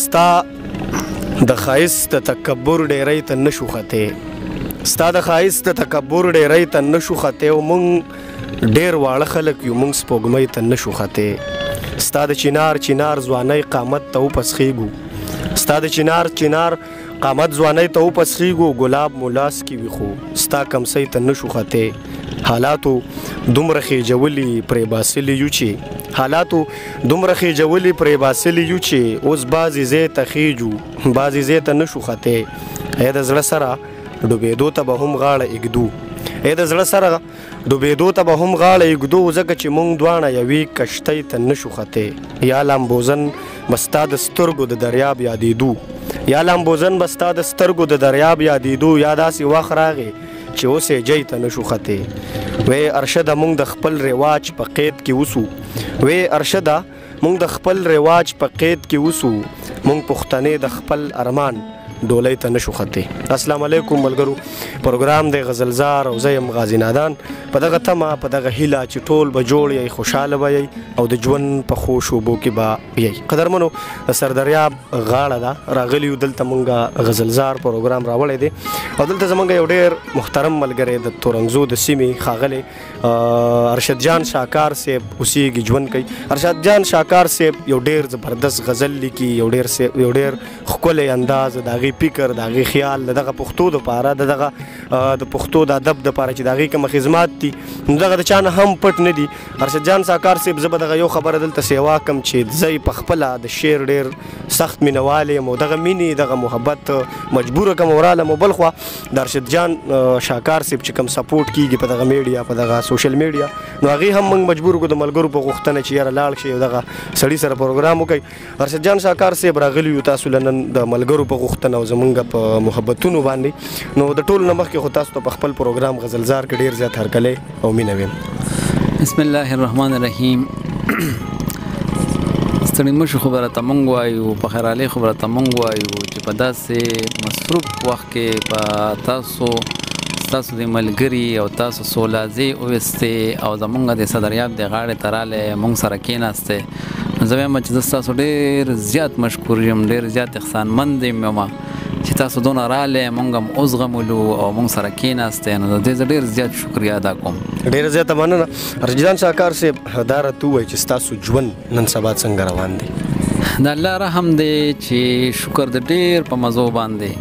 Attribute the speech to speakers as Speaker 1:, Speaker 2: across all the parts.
Speaker 1: ستا د ښایست د تکبر ډیری ته نشو ختی ستا د ښایست د تکبر ډیری ته نشو ختی او موږ ډیر واړه خلک یو موږ سپوږمۍ ته نشو ختی ستا د چنار ځوانۍ قامت ته وپسخیږو ستا د چنار قامت ځوانۍ ته وپسخیږو ګلاب مو لاس کې وي خو ستا کمسۍ ته نشو ختی حالاتو دومره خیجولي پرې باسلي یو چې حالاتو دومره خیجولي پرې باسلي یو چې اوس بعضې ځای ته خیجو بعضې ځای ته نشو ختی ای د زړه سره ډوبېدو ته به هم غاړه ایږدو ای د زړه سره ډوبېدو ته به هم غاړه ایږدو ځکه چې موږ دواړه یوې کشتۍ ته نشو ختی یا لامبوزن به ستا د سترګو د دریاب یادېدو یا لامبوزن به ستا د سترګو د دریاب یادېدو یا داسې وخت راغی چې اوس یې جۍ ته نشو ختی وی ارشده موږ د خپل رواج په قید کې وسو وی ارشده موږ د خپل رواج په قید کې وسو موږ پښتنې د خپل ارمان ډولۍ ته نشو ختی. السلام علیکم ملګرو، پروګرام دی غزلزار او زه یم غازي نادان. په دغه تمه په دغه هیله چې ټول به جوړ یئ، خوشحاله به یئ او د ژوند په ښو شوبو کې به یئ. قدرمنو، د سردریاب غاړه ده راغلي یو دلته مونږ غزلزار پروګرام راوړی دی او دلته زمونږ یو ډېر محترم ملګری د تورنګزو د سیمې ښاغلی ارشد جان شاکار صاحب اوسیږي، ژوند کوي. ارشد جان شاکار صاحب یو ډېر زبردست غزل لیکي، یو ډېر ښکلی انداز، د هغې فکر، د هغې خیال، د دغه پښتو دپاره، د دغه د پښتو د ادب دپاره چې د هغې کومه خدمات دي نو دغه د چا نه هم پټ نه دي. ارشد جان شاکار صاحب، زه به دغه یو خبره دلته سیوا کړم چې زه په خپله د شعر ډېر سخت مینهوال یم او دغه مینې دغه محبت مجبوره کړم ورالم. او بل خوا د ارشد جان شاکار صاحب چې کوم سپورټ کېږي په دغه میډیا، په دغه سوشل میډیا، نو هغې هم موږ مجبور کړو د ملګرو په غوښتنه چې یاره لاړ شي او دغه سړي سره پروګرام وکړئ. ارشد جان شاکار صاحب راغلي یو تاسو له نن د ملګرو په غوښتنه او زمونږ په محبتونو باندې. نو د ټولو نه مخکې خو تاسو ته په خپل پروګرام غزلزار کې ډېر زیات هرکلی او مینه ویم.
Speaker 2: بسم الله الرحمن الرحیم. ستړي مشو خو به راته مونږ وایو، په خیرالۍ خو به راته مونږ وایو چې په داسې مصروف وخت کې په ستاسو د ملګري او تاسو سولازي وویستې او زمونږ د صدریاب د غاړې ته رالی مونږ سره کېناستې. نو زه وایم چې زه ستاسو ډېر زیات مشکور یم، ډېر زیات احسانمند یم چې تاسو دونه رالی، مونږ هم وزغملو او مونږ سره کېناستې. نو د دې زه ډېر زیات شکریه ادا کوم.
Speaker 1: ډېره زیاته مننه. ارشد جان شاکار صاحب، دا راته ووایي چې ستاسو ژوند نن سبا څنګه روان دی؟
Speaker 2: د الله رحم دی چې شکر د ډېر په مزو باندې،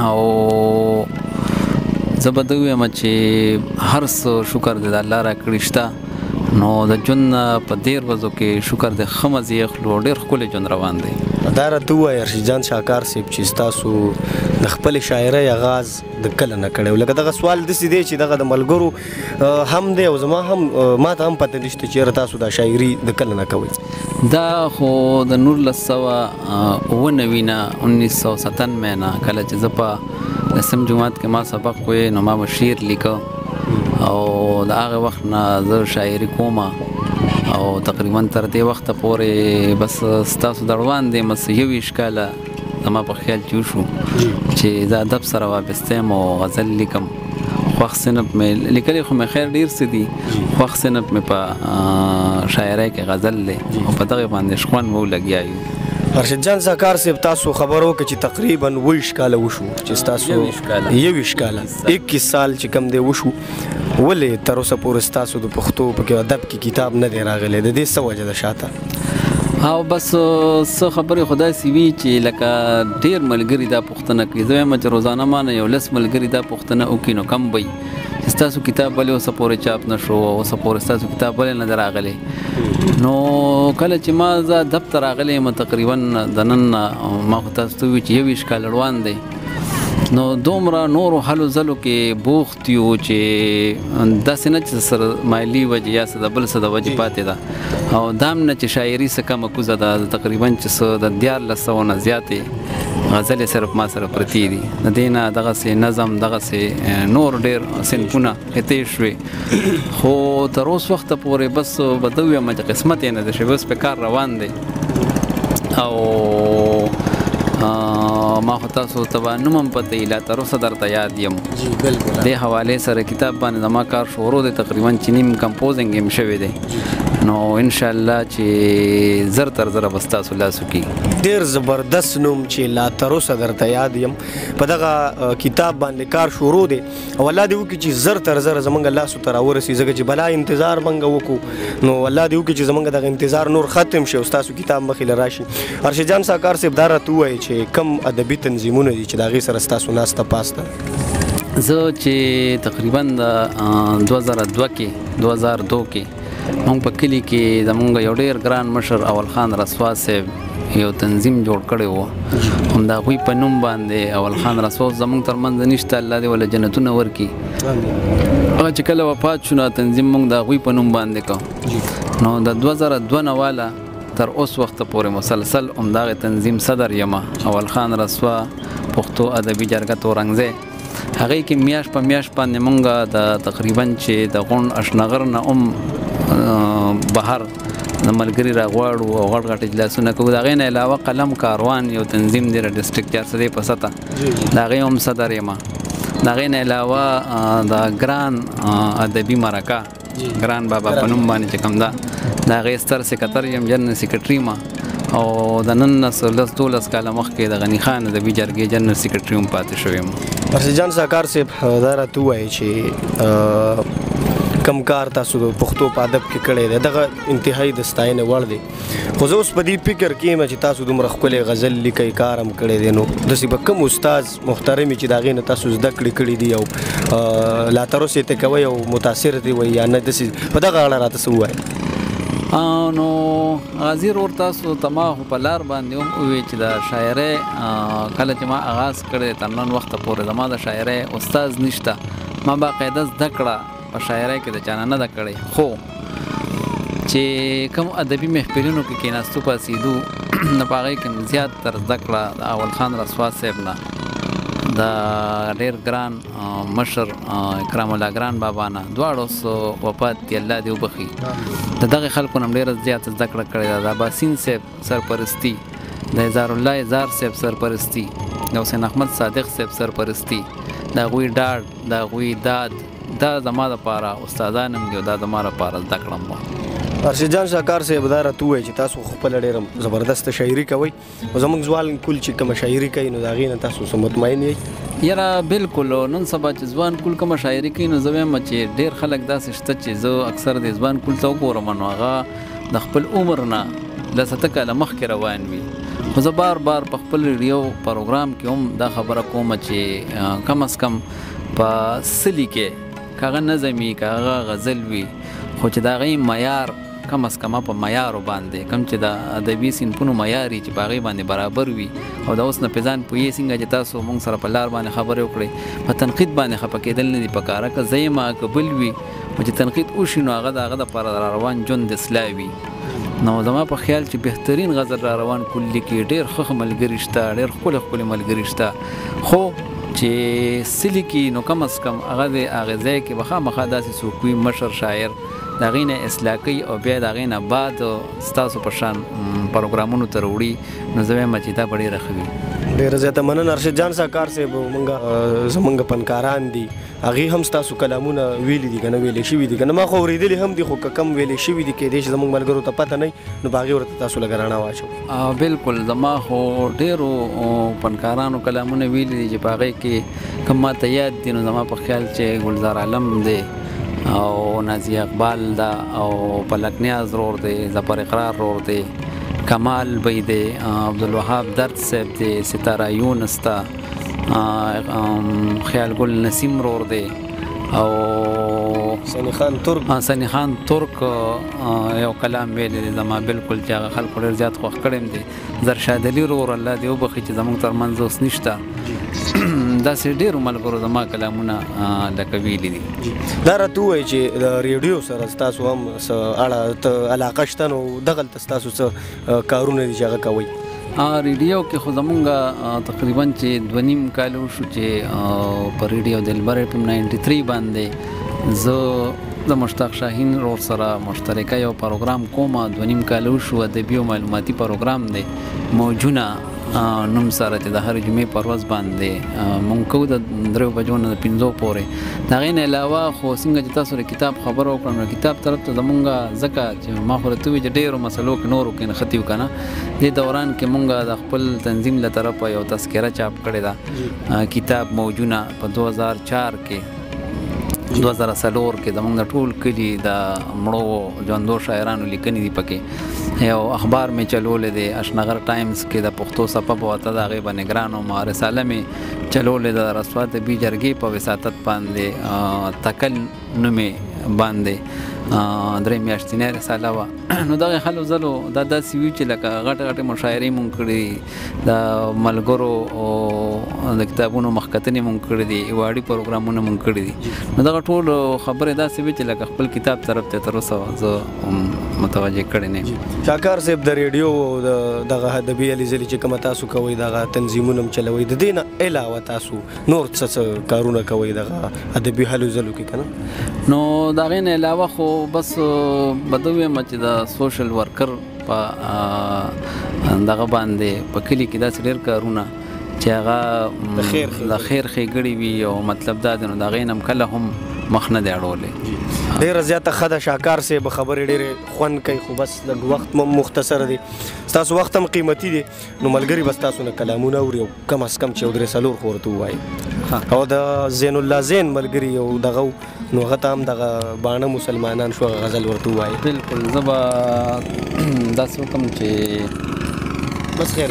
Speaker 2: او زه به ده ویم چې هر څه شکر دی د الله راکړي شته. نو د ژوند په دېر ورځو کې شکر د ښه مزې اخلو، ډېر ښکلی ژوند روان دی.
Speaker 1: دا راته ووایي ارشد جان شاکار صاحب چې ستاسو د خپلې شاعرۍ آغاز د کله نه کړی و؟ لکه دغه سوال داسې دی چې دغه د ملګرو هم دی او زما هم ما ته هم پته نشته چې یاره تاسو دا شاعري د کله نه کوئ.
Speaker 2: دا خو د 1999 نه 1997 نه کله چې زه په 10م جماعت کې ما سبق وی نو ما به شعر لیکه او د هغه وخت نه زه شاعري کوم او تقریبا تر دې وخته پورې بس ستاسو د روان دی مس 21 کاله زما په خیال کې وشو چې زه ادب سره وابسته یم او غزل لیکم. خوښ صنف مې لیکلی خو مې خیر ډېر څه دي، خوښ صنف مې په شاعرۍ کې غزل دی او په دغې باندې شخوند مو لګیا یو.
Speaker 1: ارشد جان شاکار صاحب، تاسو خبر وکړه چې تقریبا 20 کاله وشو چې ستاسو 21 کاله 21 سال چې کم دی وشو، ولې تر اوسه پورې ستاسو د پښتو په ادب کې کتاب نه دی راغلی؟ د دې څه وجه ده شاته؟
Speaker 2: او بس څه خبرې خو داسې وي چې لکه ډېر ملګري دا پوښتنه کوي. زه وایم چې روزانه ما نه 10 ملګري دا پوښتنه وکړي نو کم وي چې ستاسو کتاب ولې اوسه پورې چاپ نه شو، اوسه پورې ستاسو کتاب ولې نه دی راغلی. نو کله چې ما زه ادب ته راغلی یم تقریبا د نن ما خو تاسو ته ووایي چې 21 کاله روان دی، نو دومره نورو هلو ځلو کې بوخت یو چې داسې نه چې سره مالي وجې یا څه د بل څه د وجې پاتې ده، او دا هم نه چې شاعري څه کمه کوزه ده. تقریبا چې څه د 1400 نه زیاتې غزلې صرف ما سره پرتې دي. د دې نه دغسې نظم، دغسې نور ډېر صنفونه قطعې شوې، خو تر اوس وخته پورې بس به ده ویم چې قسمت یې نه ده شوی، اوس په کار روان دی. او ما خو تاسو ته به نوم هم پته وي، لا تر اوسه درته یاد یم. دې حوالې سره کتاب باندې زما کار شروع دی، تقریبا چې نیم کمپوزنګ هم شوی دی. نو ان شاء الله چې زر تر زر به ستاسو لاسو کې
Speaker 1: ډېر زبردست نوم چې لا تر اوسه درته یاد یم په دغه کتاب باندې کار شروع دی او الله دې وکړي چې زر تر زر زمونږ لاسو ته راورسي ځکه چې بلا انتظار موږ وکړو نو الله دې وکړي چې زمونږ دغه انتظار نور ختم شي او ستاسو کتاب مخې له راشي. ارشد جان شاهکار صاحب دا راته ووایي چې کم ادبي تنظیمونه دي چې د هغې سره ستاسو ناسته پاسته؟
Speaker 2: زه چې تقریبا د 2002 کې موږ په کلي کې زمونږ یو ډېر ګران مشر اول خان رسوا صاحب یو تنظیم جوړ کړی و هم د هغوی په نوم باندې اول خان رسوا زمونږ ترمنځ نشته الله دې وله جنتونه ورکړي هغه چې کله وفات شو نو تنظیم موږ د هغوی په نوم باندې کو نو د 2002 نه واله تر اوس وخته پورې مسلسل همدغه تنظیم صدر یمه اول خان رسوا پښتو ادبي جرګه تورنګزی هغې کې میاشت په میاشت باندې مونږ د تقریبا چې د غونډ اشنغر نه بهر د ملګري راغواړو او غټ غټ اجلاسونه کوو د هغې نه علاوه قلم کاروان یو تنظیم دی د ډسټرکټ 400 په سطح د هغې هم صدر یم د هغې نه علاوه د ګران ادبي مرکه ګران بابا په نوم باندې چې کوم ده د هغې ستر سکرټر یم جنرال سکرټري یم او د نن 12 کاله مخکې د غني خان ادبي جرګې جنرال سکرټري هم پاتې شوی یم.
Speaker 1: ارشد جان شاهکار صاحب دا راته ووایي چې کم کار تاسو د پښتو په ادب کې کړی دی دغه انتهایی د ستاینې وړ دی خو زه اوس په دې فکر کې یم چې تاسو دومره ښکلی غزل لیکئ کار هم کړی دی نو داسې به کوم استاد محترم چې د هغې نه تاسو زده کړې کړي دي او لا تر اوسه یې ته کوئ او متاثر دي وایي یا نه داسې په دغه اړه راته څه ووایه؟
Speaker 2: نو غازي ورور تاسو ته ما خو په لار باندې هم ووایي چې د شاعرۍ کله چې ما آغاز کړی تر نن وخته پورې زما د شاعرۍ استاد نشته ما باقاعده زده کړه په شاعرۍ کې د چانه نه ده کړې خو چې کوم ادبي محفلونو کې کېناستو پاسېدو نو په هغې کې زیات تر زده کړه د اول خان رسوا صاحب نه د ډېر ګران مشر اکرام الله ګران بابا نه دواړو وفات دي الله دې وبخي د دغې خلکو نه هم ډېره زیاته زده کړه کړې ده د اباسین صاحب سرپرستي د اظهار الله اظهار صاحب سرپرستي د حسین احمد صادق صاحب سرپرستي د هغوی ډاډ د هغوی داد دا زما دپاره استادان هم دي او دا زما دپاره زده کړم وه.
Speaker 1: ارشد جان شاهکار صاحب دا راته ووایي چې تاسو خپله ډېره زبردسته شاعري کوئ او زموږ ځوان کل چې کومه شاعري کوي نو د هغې نه تاسو څه مطمئن یئ؟
Speaker 2: یاره بالکل نن سبا چې ځوان کل کومه شاعري کوي نو زه وایم چې ډېر خلک داسې شته چې زه اکثر د ځوان کل ته وګورم نو هغه د خپل عمر نه لسته کاله مخکې روان وي خو زه بار بار په خپل ریډیو پروګرام کې هم دا خبره کوم چې کم از کم په سلي کې که هغه نظمي که هغه غزل وي خو چې د هغې معیار کم از کمه په معیارو باندې کوم چې د ادبي صنفونو معیار چې په هغې باندې برابر وي او د اوس نه پېځان پوهیږي څنګه چې تاسو موږ سره په لار باندې خبرې وکړئ په تنقید باندې خفه کېدل نه دي پکاره که زه یم که بل وي خو چې تنقید وشي نو هغه د هغه دپاره را روان ژوند اصلاح وي نو زما په خیال چې بهترین غزل را روان کلي کې ډېر ښه ملګري شته ډېر ښکلي ښکلي ملګري شته خو چې سلي کې نو کم از کم هغه د هغې ځای کې به خامخا داسې څوک وي مشر شاعر د هغې نه اصلاح کوي او بیا د هغې نه بعد ستاسو په شان پروګرامونو ته راوړي نو زه وایم چې دا به ډېره ښه وي.
Speaker 1: ډېره زیاته مننه ارشد جان شاهکار صاحب زمونږ فنکاران دي هغې هم ستاسو کلامونه ویلي دي که نه ویلې شوي دي که نه ما خو اورېدلي هم دي خو که کم ویلې شوي دي کیدای شي زموږ ملګرو ته پته نه وي نو په هغې ورته تاسو لږه رڼا واچوئ.
Speaker 2: بالکل زما خو ډېرو فنکارانو کلامونه ویلي دي چې په هغې کې کوم ما ته یاد دي نو زما په خیال چې ګلزار عالم دی او نازي اقبال دا او پلک نیاز رور دی ظفر اقرار رور دی کمال بی دی عبدالوهاب درد صاحب دی ستاره یونس تا خیال گل نسیم رور دی او سنی خان ترک یو کلام ویلی دی زما بالکل چې هغه خلکو ډېر زیات خوښ کړی دی زرشاد علي رور الله دې وبخي چې زموږ ترمنځ اوس نشته داسې ډېرو ملګرو زما کلامونه لکه ویلي دي.
Speaker 1: دا راته ووایي چې د ریډیو سره ستاسو هم څه اړه علاقه شته نو دغلته ستاسو څه کارونه دي چې هغه کوئ؟
Speaker 2: ریډیو کې خو زمونږ تقریبا چې 2.5 کال وشو چې په ریډیو دلبر FM 93 باندې زه د مشتاق شاهین رور سره مشترکه یو پروګرام کوم 2.5 کال وشو ادبي او معلوماتي پروګرام دی موجونه نوم سره چې د هر جمعې پر ورځ باندې مونږ کوو د 3 بجو نه 5 پورې. د هغې نه علاوه خو څنګه چې تاسو د کتاب خبره وکړم نو کتاب طرف ته زمونږ ځکه چې ما خو درته وویل چې ډېرو مسلو کې نورو کې نښتي وو که نه دې دوران کې مونږ د خپل تنظیم له طرفه یو تذکره چاپ کړې ده کتاب موجونه په 2004 کې 2004 کې زمونږ د ټول کلي د مړو ژوندو شاعرانو لیکنې دي پکې. یو اخبار مې چلولی دی اشنغر ټایمز کې د پښتو صفحه په وته د هغې به نګران وم. رساله مې چلولی ده د رسوا طبي جرګې په وساطت باندې تکل نومې باندې 3 میاشتنۍ رساله وه. نو دغې حلو ځلو دا داسې وي چې لکه غټې غټې مشاعرې مونږ کړي د ملګرو د کتابونو مخکتنې مونږ کړي دي ایواړي پروګرامونه مونږ کړي دي. نو دغه ټول خبرې داسې وي چې لکه خپل کتاب طرف ته تر اوسه زه متوجه کړی نه یم.
Speaker 1: شاکار صاحب د ریډیو دغه ادبي هلې ځلې چې کومه تاسو کوئ دغه تنظیمونه هم چلوئ د دې نه علاوه تاسو نور څه کارونه کوئ دغه ادبي هلو ځلو کې که نه؟
Speaker 2: نو د هغې نه علاوه خو بس به ده ویم چې د سوشل ورکر په دغه باندې په کلي کې داسې ډېر کارونه چې هغه د خیر ښېګړې وي او مطلب دا دی نو د هغې نه هم کله هم مخ نه دی اړولی.
Speaker 1: ډېره زیاته ښه ده شاکار صاحب خبرې ډېرې خوند کوي خو بس لږ وخت مختصره دی ستاسو وخت هم قیمتي دی نو ملګري به ستاسو نه کلامونه اوري او کم از کم چې 3 4 خو ورته ووایي. او د زین الله زین ملګري او دغه نو هغه ته هم دغه باڼه مسلمانان شو هغه غزل ورته ووایي.
Speaker 2: بلکل زه به داسې وکړم چې
Speaker 1: بس خیر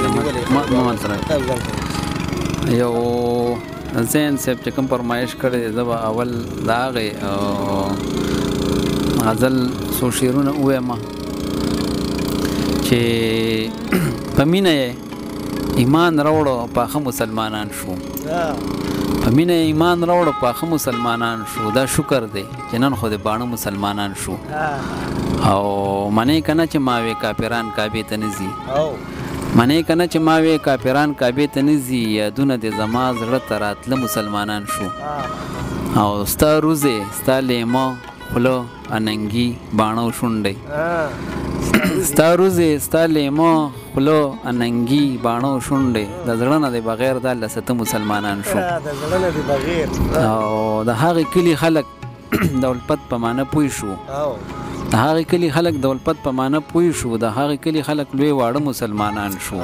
Speaker 2: یو زین صاحب چې کوم فرمایش کړی دی زه به اول د هغې غزل څو شعرونه ووایم چې په مینه یې ایمان راوړو پاخه مسلمانان شو په مینه یې ایمان راوړو پاخه مسلمانان شو دا شکر دی چې نن خو د باڼه مسلمانان شو او منې که نه چې ما وې کافران کعبې ته نه ځي منې که نه چې ما وې کافران کعبې ته نه ځي یادونه د زما زړه ته راتله مسلمانان شو او ستا روزې ستا لیمه خوله اننګي باڼه او شونډۍ ستا روزې ستا لیمه خوله اننګي باڼه او شونډۍ د زړه نه دی بغیر دا لسته مسلمانان شو او د هغې کلي خلک د الفت په معنی پوه شو د هغې کلي خلک د الفت په معنی پوه شو د هغې کلي خلک لوی واړه مسلمانان شو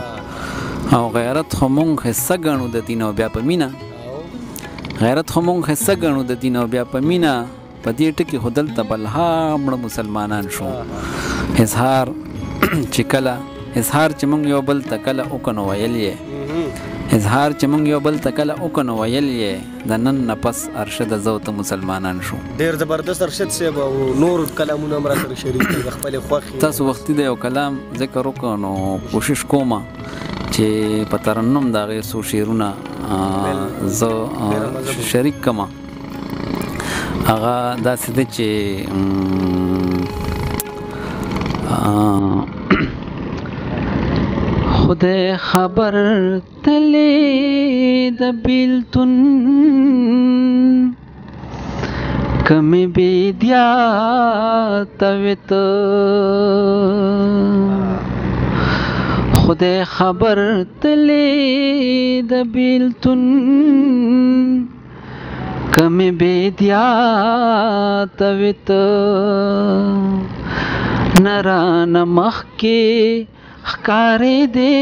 Speaker 2: او غیرت خو مونږ حصه ګڼو د دین او بیا په مینه غیرت خو مونږ حصه ګڼو د دین او بیا په مینه په دې ټکي خو دلته بلها مړه مسلمانان شو اظهار چې کله اظهار چې مونږ یو بل ته کله وکړو ویل یې اظهار چې مونږ یو بل ته کله وکړو ویل یې د نن نه پس ارشد زه ته مسلمانان شو.
Speaker 1: ډېر زبردست ارشد صاحب او نور کلامونه هم را سره شریک دي د خپلې خوښې
Speaker 2: تاسو وختي د یو کلام ذکر وکړو نو کوشش کومه چې په ترنم د هغې څو شعرونه زه شریک کړم هغه داسې دی چې خدای خبر تلې د بیلتون کمې بیدیا تویت خدای خبر تلې د بیلتون کمې بیدیا تویت نرانه مخکې ښکارې دې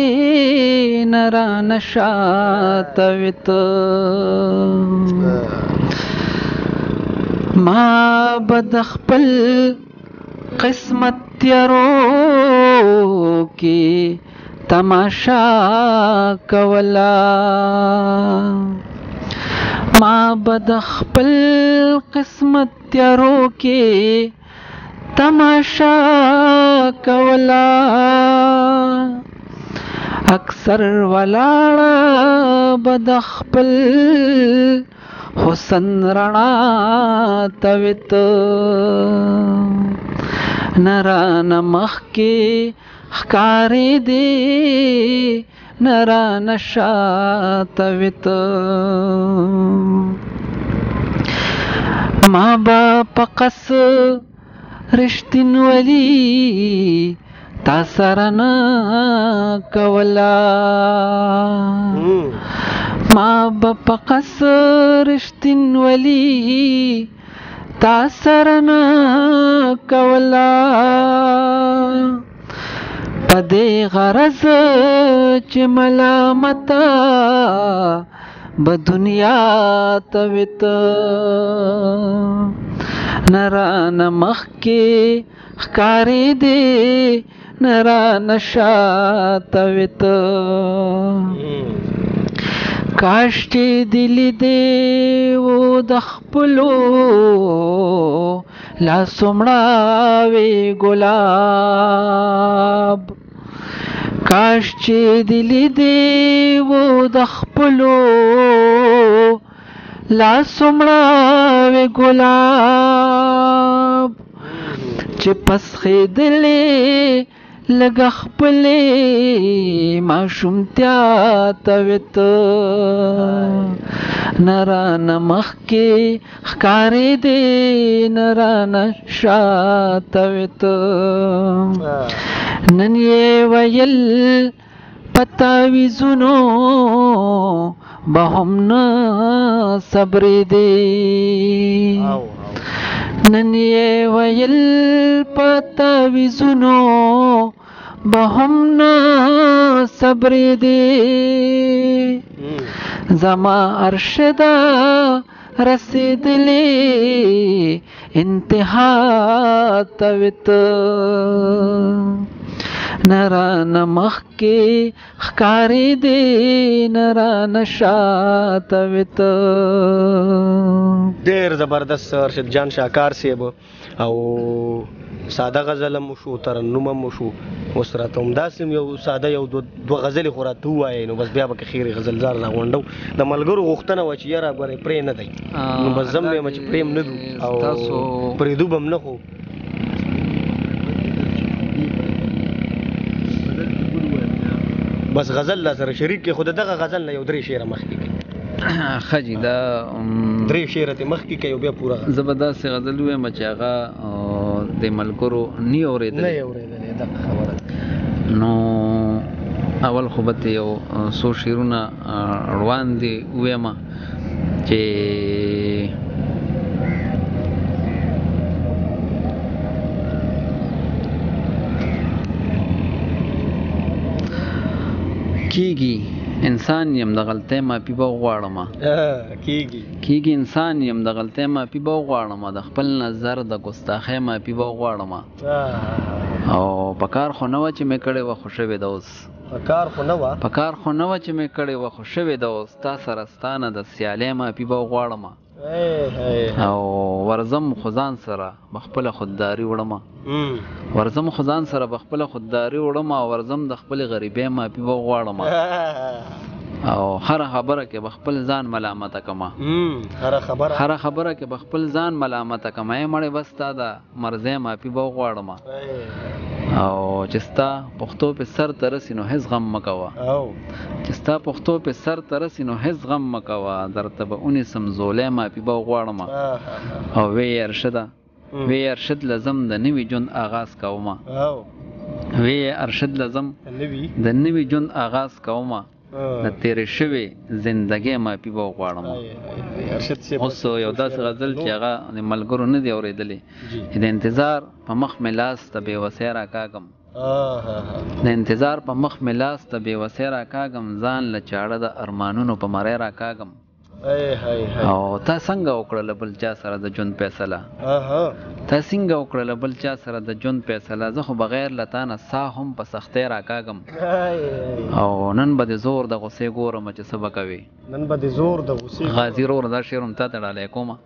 Speaker 2: نرانه شاته ویت ما به د خپل قسمت تیارو کې تماشا کولا ما به د خپل قسمت تیارو کې تماشا کولا اکثر ولاړه به د خپل حسن رڼا تویت نرانه مخکې ښکارې دې نرانه شاته ویت ما به په قص رښتینولي تا سره نه کولا ما به په قصر رښتینولي تا سره نه کولا په دې غرض چې ملامته به دنیا ته وت نه رانه مخکې ښکارېدې نه رانه شاته وت کاش چې دې لیدې و د خپلو لاسو مړاوې ګلاب کاش چې دې لیدې و د خپلو لاسو مړاوې ګلاب چې پسخېدلې لږه خپلې ماشومتیا ته وت نه رانه مخکې ښکارېدې نه رانه شاته وت نن یې ویل په تعویذونو به هم نه صبرېدې نن یې ویل په تعویذونو به هم نه صبرېدې زما ارشده رسېدلې انتها ته وت نه رانه مخکې ښکارېدې نه رانه شاته وت
Speaker 1: ډېر زبردست ارشد جان شاکار صاحب او ساده غزل هم وشو ترنم هم وشو اوس راته همداسې یو ساده یو دوه غزلې خو راته ووایې نو بس بیا به که خیر غزلزار راغونډو د ملګرو غوښتنه وه چې یاره ګورې پرې نه دی نو بس زه هم وایم چې پرې هم نه دو او پرېږدو به هم نه خو بس غزل لا سره شریک کې خو دغه غزل نه یو درې شعره مخکې کوي
Speaker 2: ښه جي دا
Speaker 1: درې شعره ترې مخکې کوي او بیا پوره
Speaker 2: زه به داسې غزل ووایم چې هغه د ملګرو نه یې اورېدلې
Speaker 1: دغه خبره
Speaker 2: نو اول خو به یو څو شعرونه روان دي ووایم چې کیږي انسان یم د غلطۍ معافي به وغواړم کیږي انسان یم د غلطۍ معافي به وغواړم د خپل نظر د ګستاخۍ معافي به وغواړم او په کار خو نه وه چې مې کړې وه خو شوې ده اوس په کار خو نه وه چې مې کړې وه خو شوې ده اوس تا سره ستا نه د سیالۍ معافي به وغواړم او ورځم خو ځان سره به خپله خودداري وړم او ورځم د خپلې غریبۍ معافي به وغواړم او هره خبره کې به خپل ځان ملامته کما هره خبره کې به خپل ځان ملامته کما یې مړې بس ستا د مرضۍ معافي به وغواړم او چې ستا پښتو په سر ته رسي نو هېڅ غم مه کوه درته به ونیسم زولی معافي به وغواړم او وی ارشد لزم د نوي ژوند آغاز کومه د نوي ژوند آغاز کومه د تیرې شوې زندګۍ معافي به وغواړم اوس یو داسې غزل چې هغه د ملګرو نه دی اورېدلې د انتظار په مخ مې لاس ته بېوسۍ راکاږم ځان له چاړه د ارمانونو په مرۍ راکاږم او تا څنګه وکړله بل چا سره د ژوند فیصله زه خو بغیر له تا نه ساه هم په سختۍ راکاږم او نن به د زور د غصې ګورم چې څه به کوې غازي رور دا شعر هم تا ته ډالۍ کومه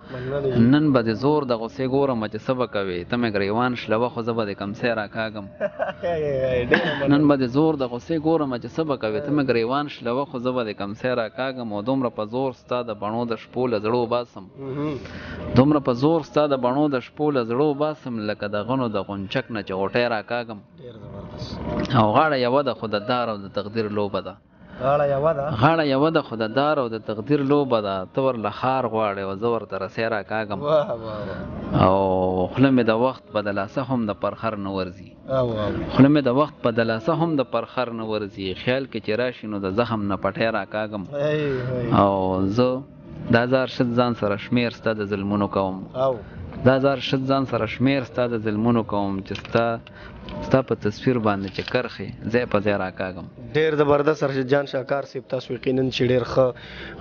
Speaker 2: نن به د زور د غصې ګورم چې څه به کوې ته مې ګریوان شلوه خو زه به د کمسۍ راکاږم او دومره په زور ستا د بڼو د شپو له زړو باسم لکه د غنو د غونچک نه چې غوټۍ راکاږم او غاړه یوه ده خو د دار او د تقدیر لوبه ده غاړه یوه ده خو د دار او د تقدیر لوبه ده. ته ورله خار غواړې او زه ورته رسۍ راکاږم او خوله مې د وخت په دلاسه هم د پرخر نه ورځي. خوله مې د وخت په دلاسه هم د پرخر نه ورځي. خیال کې چې راشي نو د زخم نه پټی راکاږم او زه دا زار شد ځان سره شمیر ستا د ظلمونو کوم. دا زار شد ځان سره شمیر ستا د ظلمونو کوم چې ستا په تصویر باندې چې کرخې ځای په ځای راکاږم.
Speaker 1: ډېر زبردست ارشد جان شاکار صاحب، تاسو یقینا چې ډېر ښه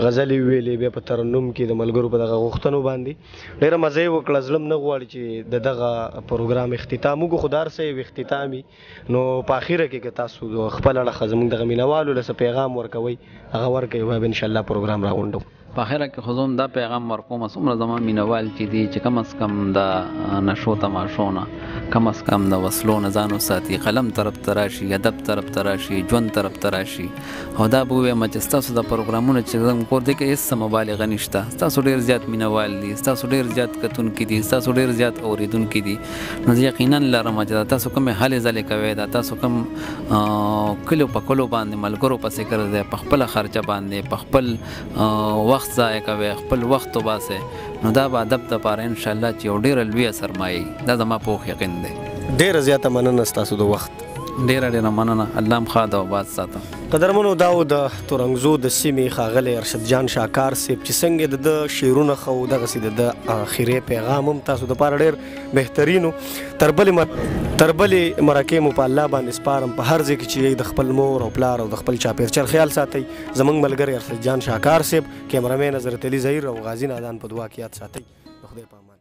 Speaker 1: غزلې ویلې، بیا په ترنم کې د ملګرو په دغه غوښتنو باندې ډېره مزه یې وکړه. زړه م نه غواړي چې د دغه پروګرام اختتام وکړو، خو دار صاحب اختتامي نو په اخره کې که تاسو خپل اړخه زموږ دغه مینوالو له څه پیغام ورکوئ هغه ورکوئ، بیا به انشاءالله پروګرام راغونډو.
Speaker 2: په اخره کې خو زه هم دا پیغام ورکوم، څومره زما مینوال چې دي چې کم از کم د نشو تماشو نه، کم از کم د وسلو نه ځان وساتي، قلم طرف ته راشي، ادب طرف ته راشي، ژوند طرف ته راشي. او دا به ووایم چې ستاسو د پروګرامونه چې زموږ کور دی کې هېڅ څه مبالغه نشته. ستاسو ډېر زیات مینوال دي، ستاسو ډېر زیات کتونکي دي، ستاسو ډېر زیات اورېدونکي دي. نو زه یقینا لرم چې دا تاسو کومې هلې ځلې کوئ، دا تاسو کوم کلو په کلو باندې ملګرو پسې ګرځئ، په خپله خرچه باندې په خپل وخت ضایع کوئ، خپل وخت وباسئ، نو دا به ادب دپاره انشاءالله چې یو ډېره لویه سرمایه دا زما پوخ یقین دی.
Speaker 1: ډېره زیاته مننه ستاسو د وخت.
Speaker 2: ډېره مننه. الله م ښه د وباد ساته.
Speaker 1: قدرمنو، دا و د تورنګزو د سیمې ښاغلی ارشد جان شاکار صاحب چې څنګه د ده شعرونه ښه و، دغسې د ده آخري پیغام هم تاسو دپاره ډېر بهترین و. تر بلې مرکې مو په الله باندې سپارم، په هر ځای کې چې د خپل مور او پلار او د خپل چاپېرچل خیال ساتئ. زموږ ملګری ارشد جان شاکار صاحب، کیمرامین حضرت علي ظهیر او غازي نادان په دعا کې یاد ساتئ. د خدای په امان.